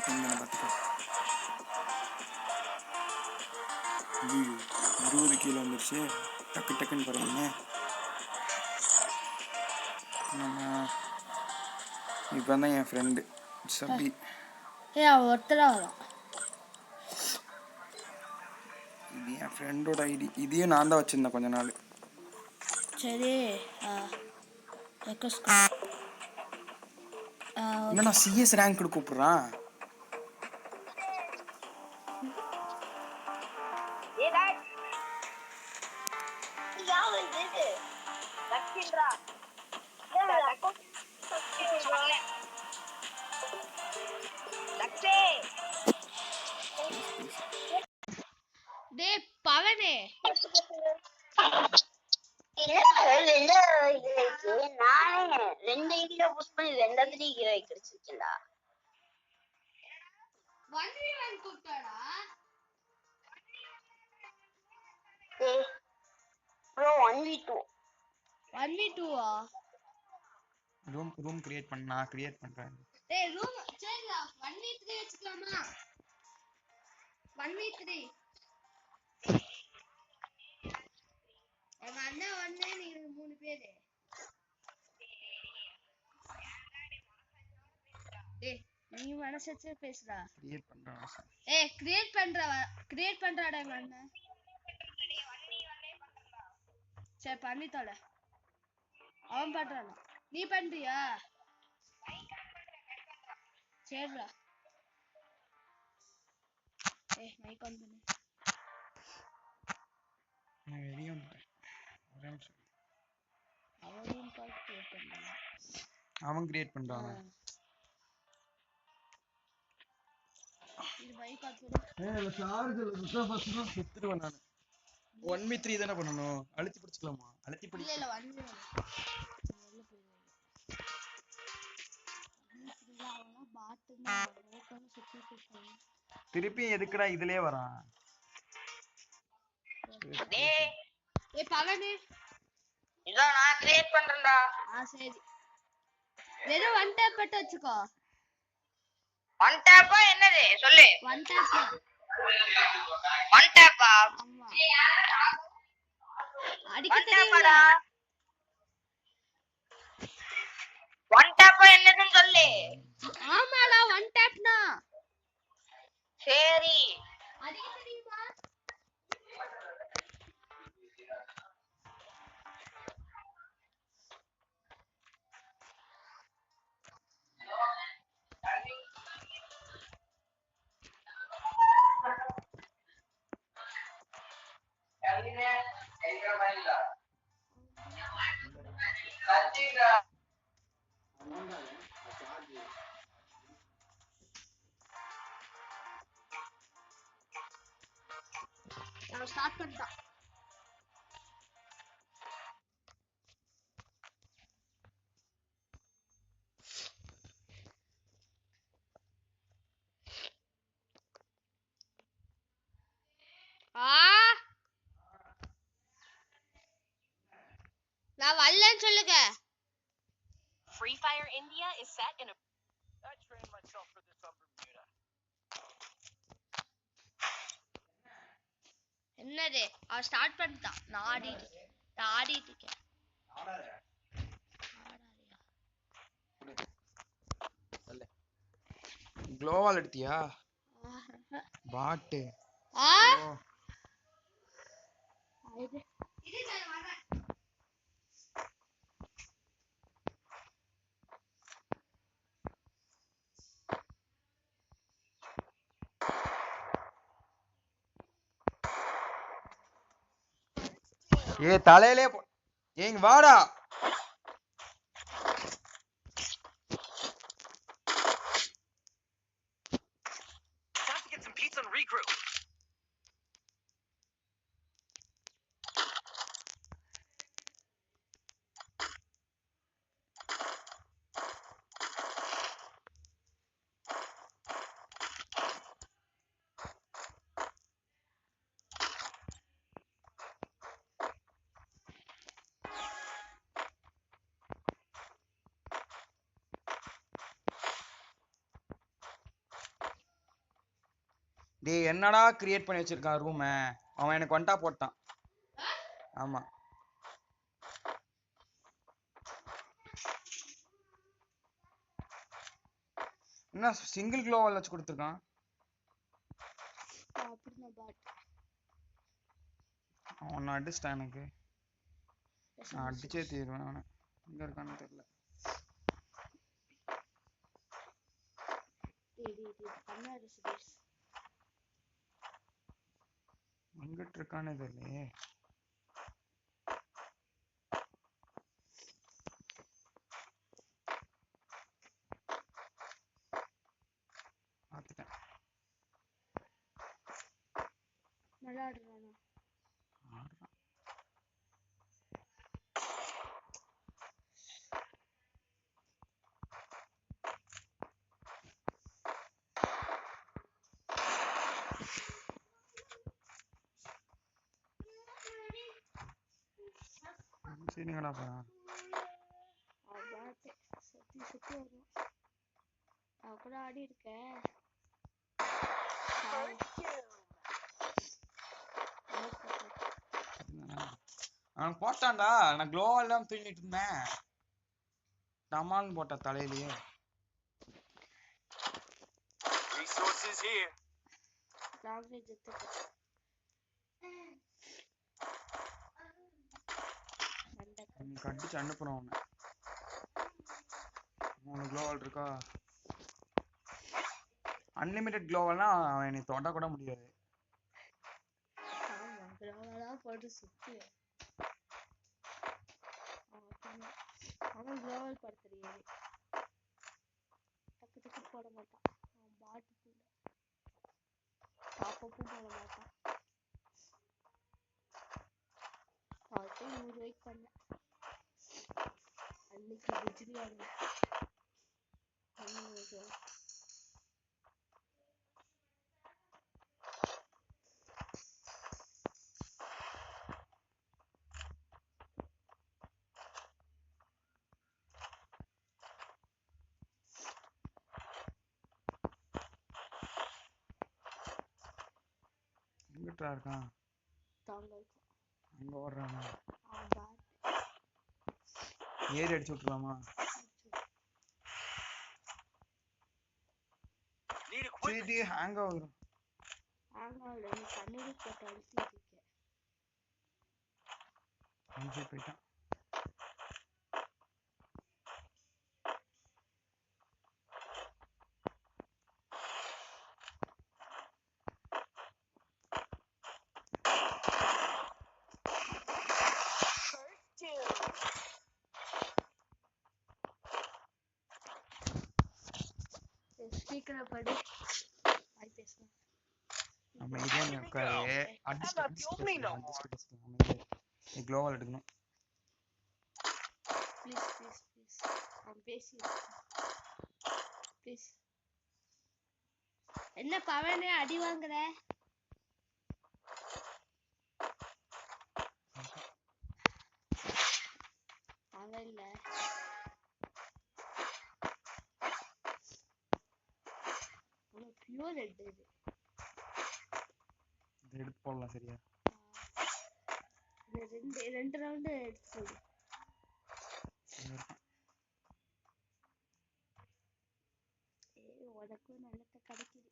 Second பார்த்துக்கோ. 20 கீழே வந்துருச்சு. டக்கு டக்குன்னு போகிறீங்க. இப்போ தான் என் ஃப்ரெண்டு சபி. ஒருத்தரா வரும். இது என் ஃப்ரெண்டோட ஐடி. இதையும் நான் தான் வச்சுருந்தேன் கொஞ்ச நாள். சரி. என்னண்ணா சிஎஸ் ரேங்க் கூப்பிட்றான். பவனே நானே 2 ஐடியா புஷ் பண்ணி 2 ஹீரோ கிடைச்சிருக்கேன்டா. 1v1 கூப்பிட்டாடா. Bro 1v2. 1v2ஆ? ரூம் கிரியேட் பண்ண நான் கிரியேட் பண்றேன். டேய் ரூம் சரிடா 1v3 வெச்சுக்கலாமா? 1v3 எங்க அண்ணா வந்து நீங்க 3 பேரு. டேய் நீ மனசச்சே பேசுடா. கிரியேட் பண்றேன். கிரியேட் பண்றாடா எங்க அண்ணா. சரி பண்ணி தொலை. அவன் பண்றானா? நீ பண்றியா? சரிடா. மைக் ஆன் பண்ணு. நான் வெளிய வந்துட்டேன். அவன் கிரியேட் பண்றான். இது மைக் ஆன் பண்ணு. சார்ஜ்ல சுத்தா ஃபஸ்ட் தான் செத்துடுவேன் நான். 1v3 தான பண்ணனும். அழுத்தி பிடிச்சுக்கலாமா? அழுத்தி பிடி. இல்ல 1v1. திருப்பி எதுக்குடா இதுலயே வரான்? டேய் பவனே இதோ நான் கிரியேட் பண்றேன்டா. சரி. வெறும் ஒன் டேப் மட்டும் வெச்சுக்கோ. ஒன் டேப்பா என்னது சொல்லு. One tape. ஒன் டேப்பா? ஆமா. அடிக்க தெரியுமா? ஒன் டேப்பா என்னதுன்னு சொல்லு. ஆமாடா ஒன் டேப்னா. சரி. அடிக்க தெரியுமா? நான் ஸ்டார்ட் பண்ணிட்டேன். நான் வரலன்னு சொல்லுங்க. Free Fire India is set in a I trained myself for this on Bermuda. என்னது? அவ ஸ்டார்ட் பண்ணிட்டான். நான் ஆடிட்டு இருக்கேன். ஆடாதே. க்ளோவால் எடுத்தியா? பாட். இது நான் வரேன். தலையிலே ஏங்க வாடா. Time to get some pizza and regroup. டேய் என்னடா கிரியேட் பண்ணி வச்சிருக்கான் ரூம் அவன் எனக்கு வந்துட்டா போட்டான் ஆமா என்ன சிங்கிள் க்ளோவால் வச்சு கொடுத்துருக்கான் அப்படின்னா பாட் அவன் அடிச்சிட்டான் எனக்கு நான் அடிச்சே தீருவேன் அவனை எங்க இருக்கான்னு தெரியல கண்ணாடி சுரேஷ் எங்கிட்டு இருக்கானே தெரியலையே பார்த்துட்டேன் நல்லா ஆடுறானா ஆடுறான் சரிங்கடா அவன் பாட்டு சுத்தி சுத்தி வருவான் நான் கூட ஆடி இருக்கேன் அவன் போட்டான்டா நான் க்ளோவால் தான் தூங்கிட்டு இருந்தேன் டமால்னு போட்டா தலையிலேயே Resources here. லாங்குவேஜ் எடுத்துக்க கடிச்சு அனுப்புறோம் அவனை 3 க்ளோவால் இருக்கா அன்லிமிட்டெட் க்ளோவால்னா அவன் என்னை தொட கூட முடியாது போட்டு சுத்தி அவன் குளோவல் படுத்துறியே டக்கு டக்கு போட மாட்டான் அவன் பாட்டு கூட டாப்பப்பும் போட மாட்டான் அவர்கிட்ட 100 ரூபாய்க்கு பண்ணேன் அன்னைக்கு பிஜிலி ஆடுனேன் எங்கிட்டா இருக்கான் தாங்க இருக்கும் அங்க ஓடுறானா அவன் பாட்டு ஏறி அடிச்சு விட்டுலாமா Need equipment. சரி ஹேங் ஆகுது ஆங்காவில் நீ கண்ணீர் போட்டு அழுத்தி இருக்கேன் அஞ்சு போயிட்டான் ஸ்பீக்கரை படி வாய் பேசலாம் நம்ம இதே உட்காரு I'm not the only no more. நீ க்ளோவால் எடுக்கணும் ப்ளீஸ் ப்ளீஸ் ப்ளீஸ் அவன் பேசி ப்ளீஸ் என்ன பவனே அடி வாங்குற அவன் இல்ல பியூர் ரெட் இது இதை எடுத்து போடலாம் சரியா இந்த ரெண்டு ரவுண்டு எடுத்து போடு உனக்கும் நல்லத கிடைக்குது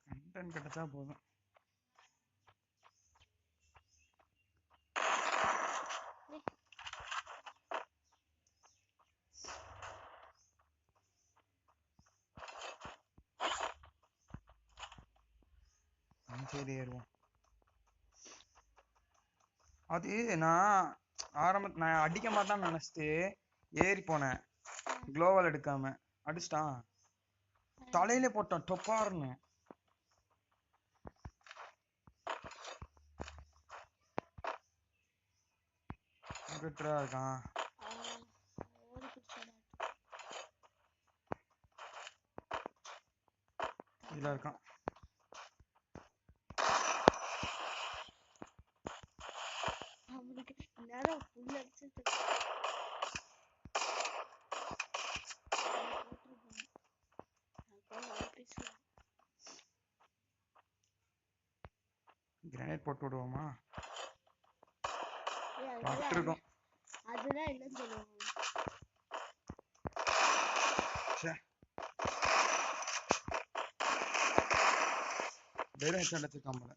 கண்டென்ட் கிடைச்சா போதும் சரி ஏறுவோம் அது நான் அடிக்க மாட்டான்னு நினைச்சிட்டு ஏறி போனேன் க்ளோவால் எடுக்காம அடிச்சிட்டான் தலையில போட்டான் டொப்பார்னு எங்கிட்டா இருக்கான் ஓடி பிடிச்சாடா இதுல இருக்கான் அவனுக்கு நேரம் புல் அடிச்சுட்டு பேசுவேன் கிரனேட் போட்டு விடுவோமா? ஏய், பட்டிருக்கும். அதுதான் இல்லைன்னு சொல்லுவாங்க. வெறும் ஹெட் அடிச்சிருக்கான் போல.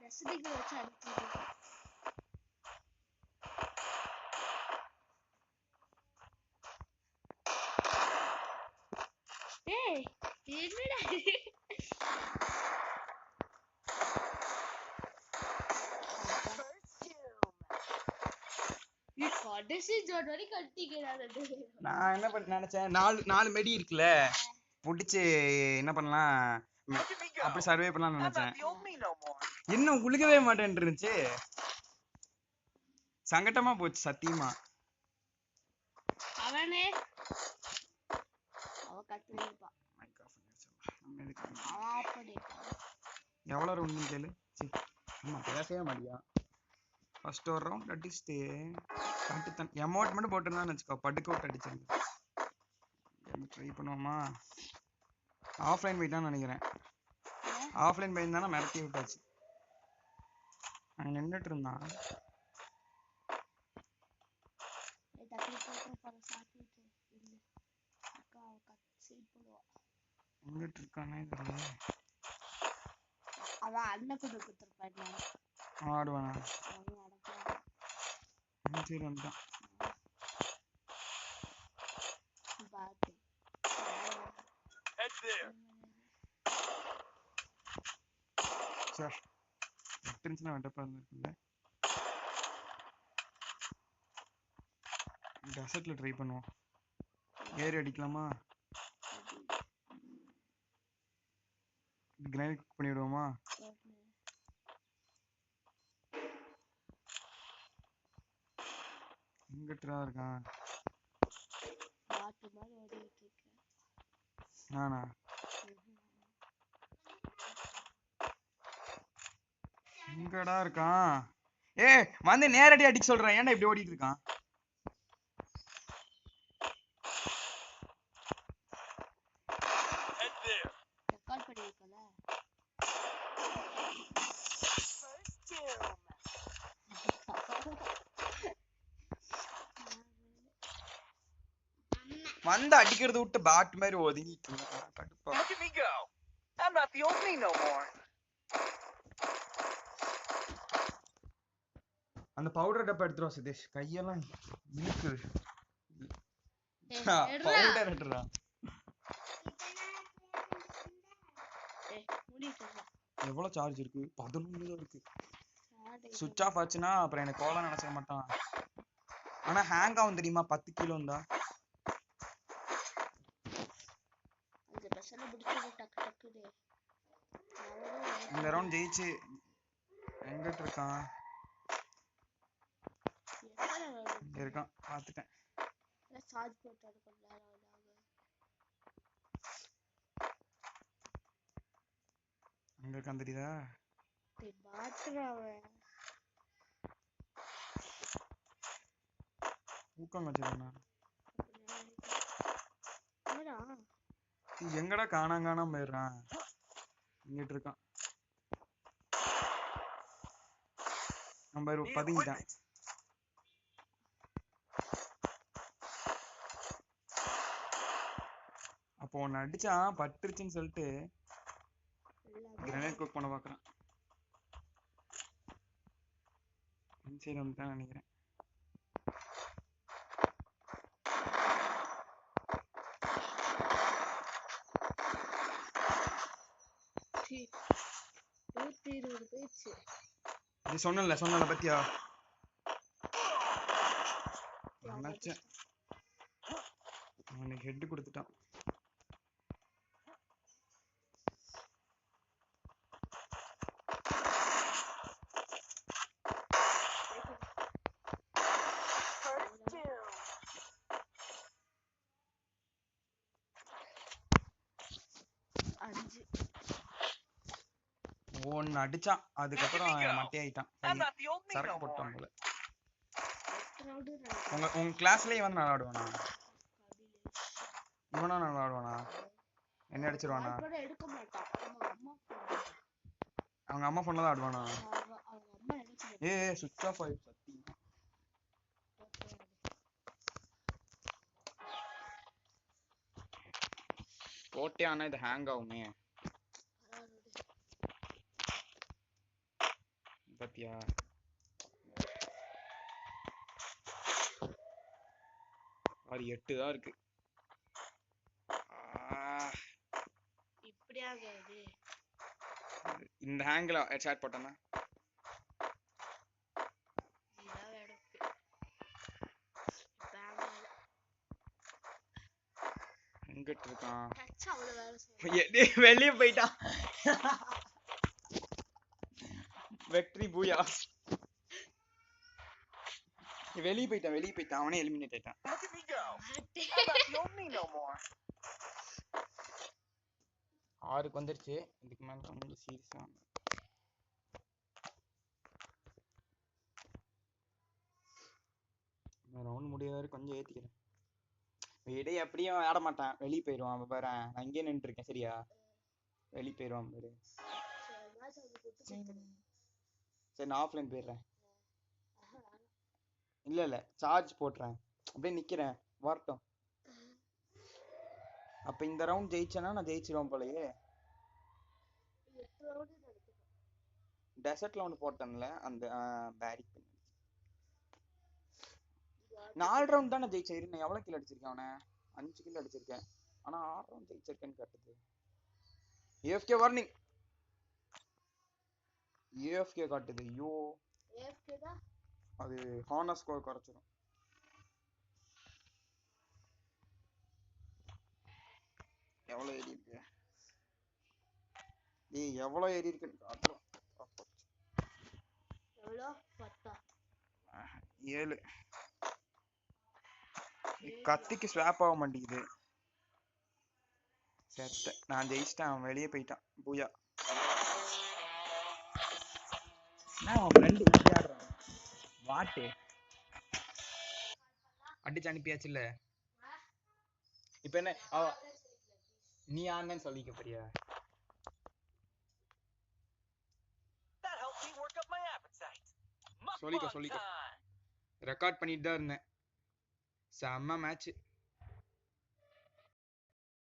ரசதிக்கு வச்சு அடிச்சிட்டு ஏய் என்னடா இது? நீ கடைசி ஜோன் வரைக்கும் கட்டிக்கிறாரு. நான் என்ன நினைச்சேன், நாலு மெடி இருக்குல்ல, புடிச்சு என்ன பண்ணலாம், Look at me go. அப்படி சர்வே பண்ணலாம்னு I'm not நினைச்சேன். the old me no more. இன்னும் உழுகவே மாட்டேன் இருந்துச்சு. சங்கட்டமா போச்சு சத்தியமா. அவனே அவ கத்துப்பா. அவன் அப்படிப்பான். எவ்வளவு ரவுண்ட் கேளு. ஆமா பேசவே மாட்டியா. ஃபர்ஸ்ட் ஒரு ரவுண்ட் அடிச்சுட்டு காட்டுத்தன் அமௌண்ட் மட்டும் போட்டுருந்தான்னு வச்சுக்கோ, படுக்க விட்டு அடிச்சிருந்தேன். ட்ரை பண்ணுவோமா? ஆஃப்லைன் போயிட்டான்னு நினைக்கிறேன். ஆஃப்லைன் போயிருந்தானா மிரட்டி விட்டாச்சு. அங்க நின்றுட்டு இருந்தான். நின்றுட்டு இருக்கானே தெரியல. அவன் அண்ணன் கூட கொடுத்துருப்பான். ஆடுவானா? சரி வந்துட்டான். Head there. சார் விட்டுருந்துச்சுன்னா வெட்டப்பா இருந்திருக்குல்ல. டெசர்ட்ல ட்ரை பண்ணுவோம். ஏறி அடிக்கலாமா? கிரைண்ட் பண்ணிவிடுவோமா? எங்கிட்டா இருக்கான் நானா? எங்கடா இருக்கான்? வந்து நேரடி அடிக்க சொல்றேன். ஏன்டா இப்படி ஓடிட்டு இருக்கான்? Head there. ரெக்கார்ட் பண்ணிருக்கல. First doom. வந்து அடிக்கிறது விட்டு பாட் மாதிரி ஒதுங்கிட்டு இருந்தான். கடுப்பா. Look at me go. I'm not the old me no more. அந்த பவுடர் டப்பா எடுத்துருவா சதீஷ். கையெல்லாம் இழுக்குது. எடுறா. பவுடர் எடுறா. எவ்வளவு சார்ஜ் இருக்கு? 11 தான் இருக்கு. சுவிட்ச் ஆஃப் ஆச்சுன்னா அப்புறம் எனக்கு கோலம் நினைச்ச மாட்டான். ஆனா ஹேங் ஆகும் தெரியுமா? 10 கிலோ இருந்தா. இந்த ரவுண்ட் ஜெயிச்சு எங்கிட்ட இருக்கான்? இங்க இருக்கான், பாத்துட்டேன். அங்க இருக்கான் தெரியுதா? ஊக்கம் வச்சிருக்கா. எங்கடா காணாம போயிடுறான்? இங்கிட்டு இருக்கான். நம்ம பதுங்கிட்டான். அப்போ ஒன்னு அடிச்சான், பட்டுருச்சுன்னு சொல்லிட்டு கிரனேட் குக் பண்ண பாக்குறான். சரி வந்துட்டான் நினைக்கிறேன். நீ சொன்னல பத்தியா? நினைச்சேன் அவனுக்கு ஹெட் கொடுத்துட்டான். 5 ஒன்னு அடிச்சான் அதுக்கப்புறம் மட்டையாயிட்டான் I'm not the old me no சரக்கு more. போட்டான் போல ரவுண்ட் உங்க கிளாஸ்லயே இவன் நல்லா ஆடுவானா இவனா நல்லா ஆடுவானா என்ன அடிச்சிருவானா கூட எடுக்க மாட்டான் அவங்க அம்மா பொண்ணு தான் ஆடுவானா அவங்க அம்மா எடுக்க ஏய் சுவிட்ச் ஆஃப் ஆயிடுச்சு சத்தியமா போட்டே ஆனா இது ஹேங் ஆகுமே பாத்தியா அது 8 தான் இருக்கு இப்படி ஆகாது இந்த ஹேங்ல ஹெட்ஷாட் போட்டேன்னா இதான் எடுப்பு பேங்கால எங்கிட்டு இருக்கான் டச் அவ்வளவு வேலை செய்யும் வெளிய போயிட்டான் வெக்டரி பூயா வெளிய போயிட்டான் அவனே எலிமினேட் ஆயிட்டான் Look at me go. I'm not the old me no more. 6க்கு வந்துருச்சு இதுக்கு மேல ரொம்ப சீரியஸா ரவுண்ட் முடியாத கொஞ்சம் ஏத்திக்கிறேன் வீடே எப்படியும் ஆட மாட்டான் வெளியே போயிடுவான் அவன் பாரு நான் இங்கே நின்று இருக்கேன் சரியா வெளியே போயிடுவான் பாரு சரி நான் ஆஃப்லைன் போயிடுறேன் இல்ல சார்ஜ் போட்டுறேன் அப்படியே நிக்கிறேன் வரட்டும் அப்ப இந்த ரவுண்ட் ஜெயிச்சேன்னா நான் ஜெயிச்சிருவேன் போலயே டெசர்ட்ல ஒன்று போட்டேன்ல அந்த பேரிக் 4 ரவுண்ட் தானே ஜெயிச்சேன் நான் எவ்வளவு கில் அடிச்சிருக்கேன் அவனை 5 கில் அடிச்சிருக்கேன் ஆனா 6 ரவுண்ட் ஜெயிச்சிருக்கேன்னு காட்டுது ஏஎஃப்கே வார்னிங் ஏஎஃப்கே காட்டுது ஐயோ ஏஎஃப்கே தான் அது ஹானர் ஸ்கோர் குறைச்சிரும் எவ்வளவு ஏறி இருக்கு டேய் எவ்வளவு ஏறி இருக்குன்னு காட்டுறோம் எவ்வளோ 10 7 கத்திக்கு ஸ்வாப் ஆக மாட்டேங்குது செத்த நான் ஜெயிச்சிட்டேன் அவன் வெளியே போயிட்டான் பூயா அவன் ஃப்ரெண்டு விளையாடுறான் வாட்டு அடிச்சு அனுப்பியாச்சு இல்ல இப்ப என்ன நீ ஆனன்னு சொல்லிக்க போறியா That helped me work up my appetite. சொல்லிக்கோ Mukbang time. Record பண்ணிட்டு தான் இருந்தேன் செம்ம மேட்ச்